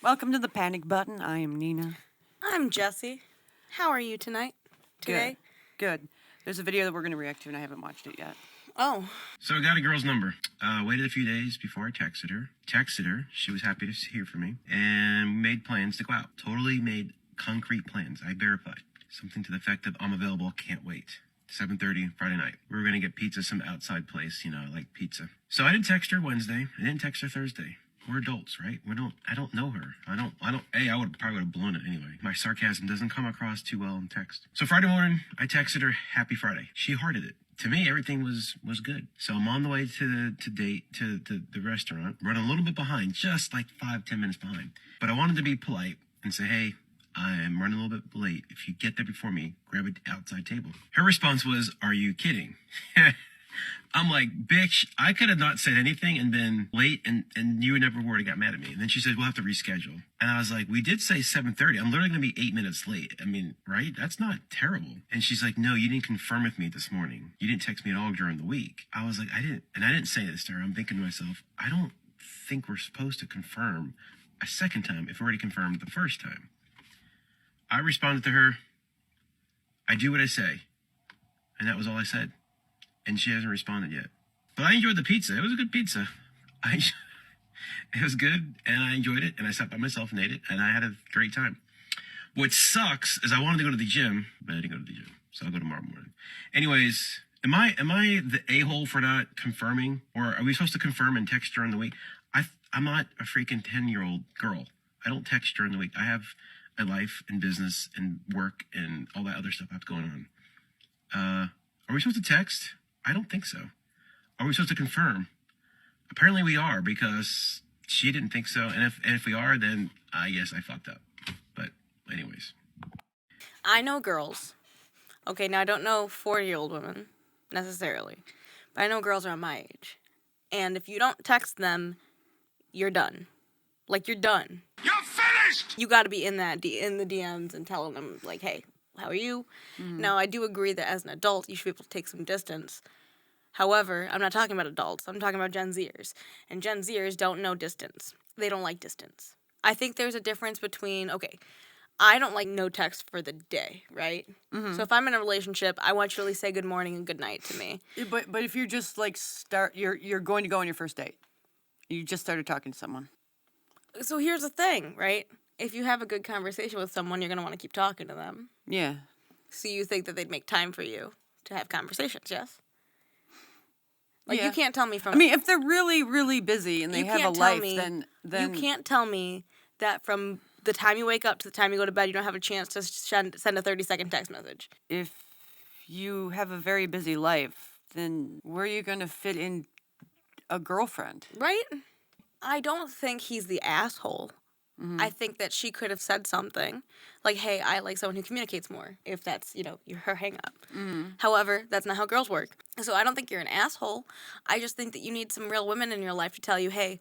Welcome to the Panic Button. I am Nina. I'm Jessie. How are you tonight? Today? Good. There's a video that we're going to react to, and I haven't watched it yet. Oh. So I got a girl's number. Waited a few days before I texted her. She was happy to hear from me. And made plans to go out. Totally made concrete plans. I verified. Something to the effect of, I'm available, can't wait. 7:30 Friday night. We were going to get pizza, some outside place. I like pizza. So I didn't text her Wednesday. I didn't text her Thursday. We're adults, right? I don't know her. I probably would have blown it anyway. My sarcasm doesn't come across too well in text. So Friday morning, I texted her, happy Friday. She hearted it. To me, everything was good. So I'm on the way to the restaurant, running a little bit behind, just like 5-10 minutes behind. But I wanted to be polite and say, hey, I'm running a little bit late. If you get there before me, grab an outside table. Her response was, are you kidding? I'm like, bitch, I could have not said anything and been late and you never would have got mad at me. And then she said, we'll have to reschedule. And I was like, we did say 7:30. I'm literally going to be 8 minutes late. I mean, right? That's not terrible. And she's like, no, you didn't confirm with me this morning. You didn't text me at all during the week. I was like, I didn't. And I didn't say this to her. I'm thinking to myself, I don't think we're supposed to confirm a second time if we already confirmed the first time. I responded to her, I do what I say. And that was all I said. And she hasn't responded yet. But I enjoyed the pizza. It was a good pizza. It was good, and I enjoyed it, and I sat by myself and ate it, and I had a great time. What sucks is I wanted to go to the gym, but I didn't go to the gym, so I'll go tomorrow morning. Anyways, am I the a-hole for not confirming, or are we supposed to confirm and text during the week? I'm not a freaking 10-year-old girl. I don't text during the week. I have a life and business and work and all that other stuff I have going on. Are we supposed to text? I don't think so. Are we supposed to confirm? Apparently we are, because she didn't think so. And if we are, then I guess I fucked up. But anyways. I know girls. Okay, now I don't know 40-year-old women, necessarily. But I know girls around my age. And if you don't text them, you're done. Like, you're done. You're finished! You gotta be in the DMs and telling them, like, hey, how are you? Now, I do agree that as an adult, you should be able to take some distance. However, I'm not talking about adults. I'm talking about Gen Zers. And Gen Zers don't know distance. They don't like distance. I think there's a difference between, okay, I don't like no text for the day, right? Mm-hmm. So if I'm in a relationship, I want you to at least say good morning and good night to me. But if you're just like you're going to go on your first date. You just started talking to someone. So here's the thing, right? If you have a good conversation with someone, you're going to want to keep talking to them. Yeah. So you think that they'd make time for you to have conversations, yes? Like, yeah. You can't tell me from... I mean, if they're really, really busy and they have a life, then... You can't tell me that from the time you wake up to the time you go to bed, you don't have a chance to send a 30-second text message. If you have a very busy life, then where are you going to fit in a girlfriend? Right? I don't think he's the asshole. Mm-hmm. I think that she could have said something like, hey, I like someone who communicates more, if that's, her hang-up. Mm-hmm. However, that's not how girls work. So I don't think you're an asshole. I just think that you need some real women in your life to tell you, hey,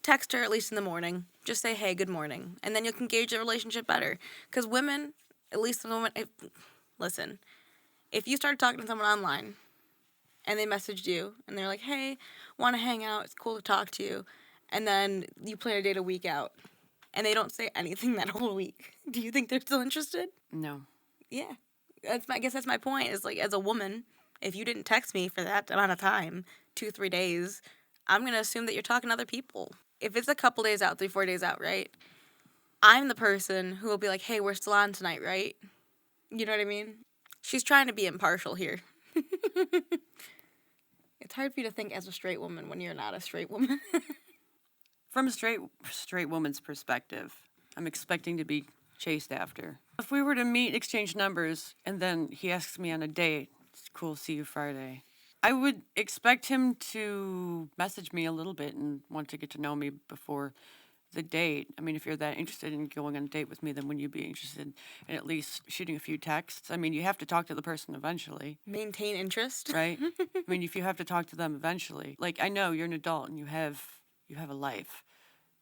text her at least in the morning. Just say, hey, good morning. And then you can gauge the relationship better. Because women, at least the women, listen, if you started talking to someone online and they messaged you and they're like, hey, want to hang out, it's cool to talk to you, and then you plan a date a week out, and they don't say anything that whole week, do you think they're still interested? No. Yeah. I guess that's my point, is like, as a woman, if you didn't text me for that amount of time, 2-3 days, I'm going to assume that you're talking to other people. If it's a couple days out, 3-4 days out, right? I'm the person who will be like, hey, we're still on tonight, right? You know what I mean? She's trying to be impartial here. It's hard for you to think as a straight woman when you're not a straight woman. From a straight woman's perspective, I'm expecting to be chased after. If we were to meet, exchange numbers, and then he asks me on a date, it's cool, see you Friday, I would expect him to message me a little bit and want to get to know me before the date. I mean, if you're that interested in going on a date with me, then wouldn't you be interested in at least shooting a few texts? I mean, you have to talk to the person eventually. Maintain interest. Right? I mean, if you have to talk to them eventually. Like, I know you're an adult and you have a life,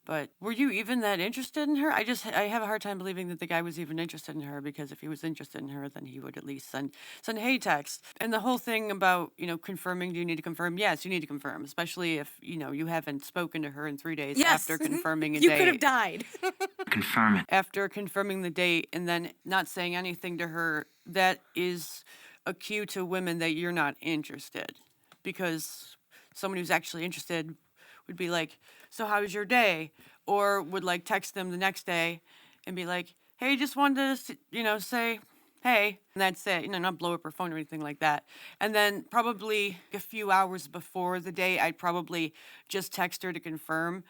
But were you even that interested in her? I have a hard time believing that the guy was even interested in her, because if he was interested in her, then he would at least send hey text. And the whole thing about, confirming, do you need to confirm? Yes, you need to confirm, especially if, you haven't spoken to her in 3 days Yes. after confirming a You date. could have died. Confirm it. After confirming the date and then not saying anything to her, that is a cue to women that you're not interested. Because someone who's actually interested would be like, so how was your day? Or would text them the next day and be like, hey, just wanted to, say, hey. And that's it, not blow up her phone or anything like that. And then probably a few hours before the day, I'd probably just text her to confirm.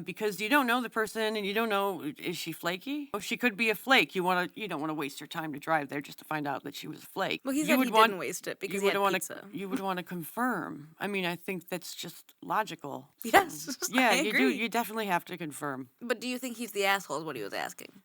Because you don't know the person and you don't know, is she flaky? Oh, she could be a flake. You don't want to waste your time to drive there just to find out that she was a flake. Well, he You said would he want- didn't waste it because you he had would wanna- pizza. You would want to confirm. I mean, I think that's just logical. So, Yes, yeah, I you do. agree. You definitely have to confirm. But do you think he's the asshole is what he was asking?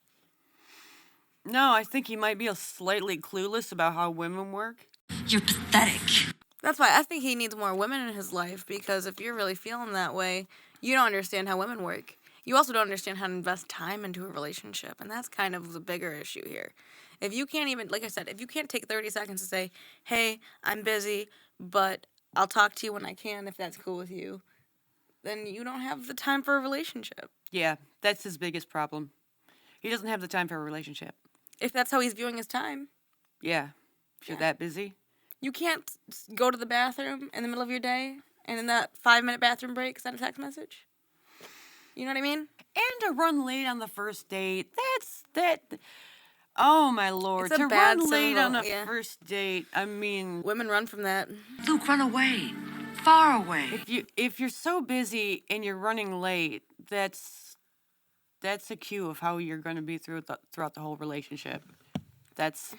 No, I think he might be slightly clueless about how women work. You're pathetic. That's why I think he needs more women in his life, because if you're really feeling that way, you don't understand how women work. You also don't understand how to invest time into a relationship, and that's kind of the bigger issue here. If you can't even, like I said, if you can't take 30 seconds to say, hey, I'm busy, but I'll talk to you when I can if that's cool with you, then you don't have the time for a relationship. Yeah, that's his biggest problem. He doesn't have the time for a relationship. If that's how he's viewing his time, Yeah, if you're that busy. you can't go to the bathroom in the middle of your day and in that 5-minute bathroom break send a text message. You know what I mean? And to run late on the first date, that. Oh my lord! It's a To bad run late on symbol, a yeah. first date, I mean, Women run from that. Luke, run away. Far away. if you're so busy and you're running late, that's a cue of how you're going to be throughout the whole relationship. That's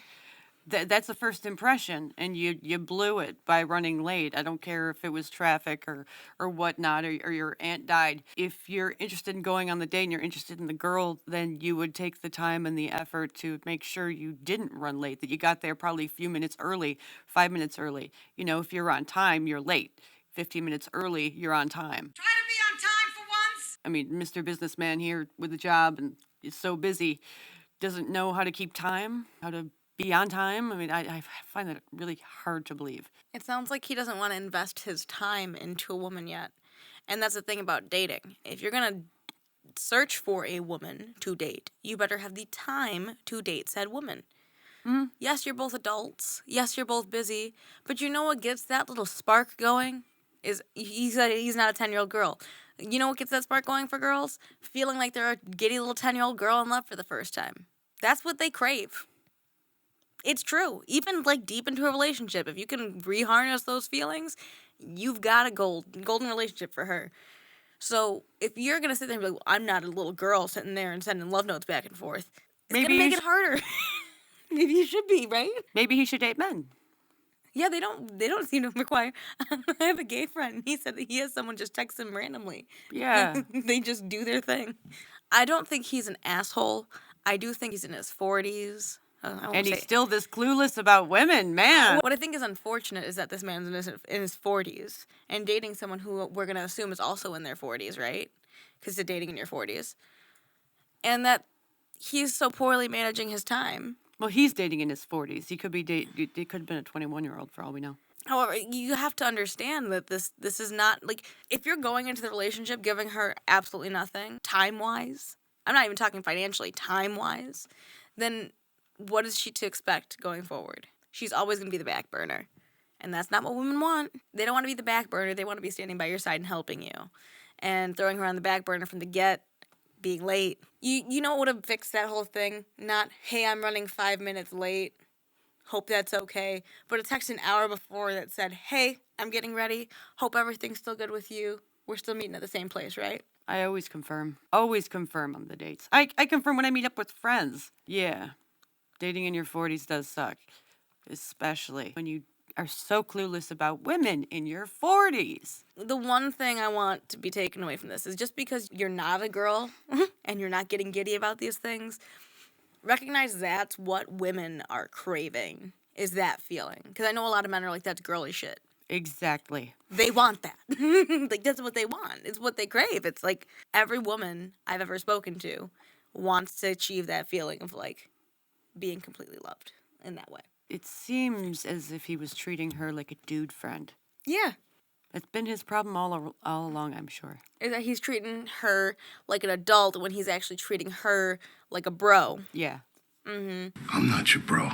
the first impression, and you blew it by running late. I don't care if it was traffic or whatnot, or your aunt died. If you're interested in going on the date and you're interested in the girl, then you would take the time and the effort to make sure you didn't run late, that you got there probably a few minutes early, 5 minutes early. If you're on time, you're late. 15 minutes early, you're on time. Try to be on time for once. I mean, Mr. Businessman here with a job and is so busy, doesn't know how to keep time, how to be on time. I mean, I find that really hard to believe. It sounds like he doesn't want to invest his time into a woman yet. And that's the thing about dating. If you're going to search for a woman to date, you better have the time to date said woman. Yes, you're both adults. Yes, you're both busy. But you know what gets that little spark going? Is he said he's not a 10-year-old girl. You know what gets that spark going for girls? Feeling like they're a giddy little 10-year-old girl in love for the first time. That's what they crave. It's true. Even deep into a relationship, if you can reharness those feelings, you've got a golden relationship for her. So if you're gonna sit there and be like, well, I'm not a little girl sitting there and sending love notes back and forth, it's Maybe gonna make you it harder. Maybe you should be, right? Maybe he should date men. Yeah, they don't seem to require. I have a gay friend, and he said that he has someone just text him randomly. Yeah. They just do their thing. I don't think he's an asshole. I do think he's in his 40s. And he's still this clueless about women, man. What I think is unfortunate is that this man's in his 40s and dating someone who we're going to assume is also in their 40s, right? Because you're dating in your 40s. And that he's so poorly managing his time. Well, he's dating in his 40s. He could be he could have been a 21-year-old for all we know. However, you have to understand that this is not, if you're going into the relationship giving her absolutely nothing, time-wise, I'm not even talking financially, time-wise, then what is she to expect going forward? She's always going to be the back burner. And that's not what women want. They don't want to be the back burner. They want to be standing by your side and helping you. And throwing her on the back burner from the get, being late. You know what would have fixed that whole thing? Not, hey, I'm running 5 minutes late. Hope that's okay. But a text an hour before that said, hey, I'm getting ready. Hope everything's still good with you. We're still meeting at the same place, right? I always confirm. Always confirm on the dates. I confirm when I meet up with friends. Yeah. Dating in your 40s does suck. Especially when you are so clueless about women in your 40s. The one thing I want to be taken away from this is just because you're not a girl and you're not getting giddy about these things, recognize that's what women are craving, is that feeling. Because I know a lot of men are like, that's girly shit. Exactly. They want that. Like, that's what they want. It's what they crave. It's like every woman I've ever spoken to wants to achieve that feeling of like being completely loved in that way. It seems as if he was treating her like a dude friend. Yeah. That's been his problem all along, I'm sure. Is that he's treating her like an adult when he's actually treating her like a bro. Yeah. I'm not your bro.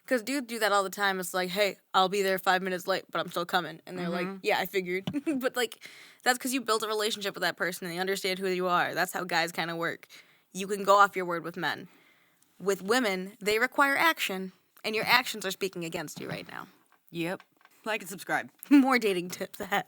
Because dudes do that all the time. It's like, hey, I'll be there 5 minutes late, but I'm still coming. And they're like, yeah, I figured. But like, that's because you built a relationship with that person and they understand who you are. That's how guys kind of work. You can go off your word with men. With women, they require action, and your actions are speaking against you right now. Yep. Like and subscribe. More dating tips ahead.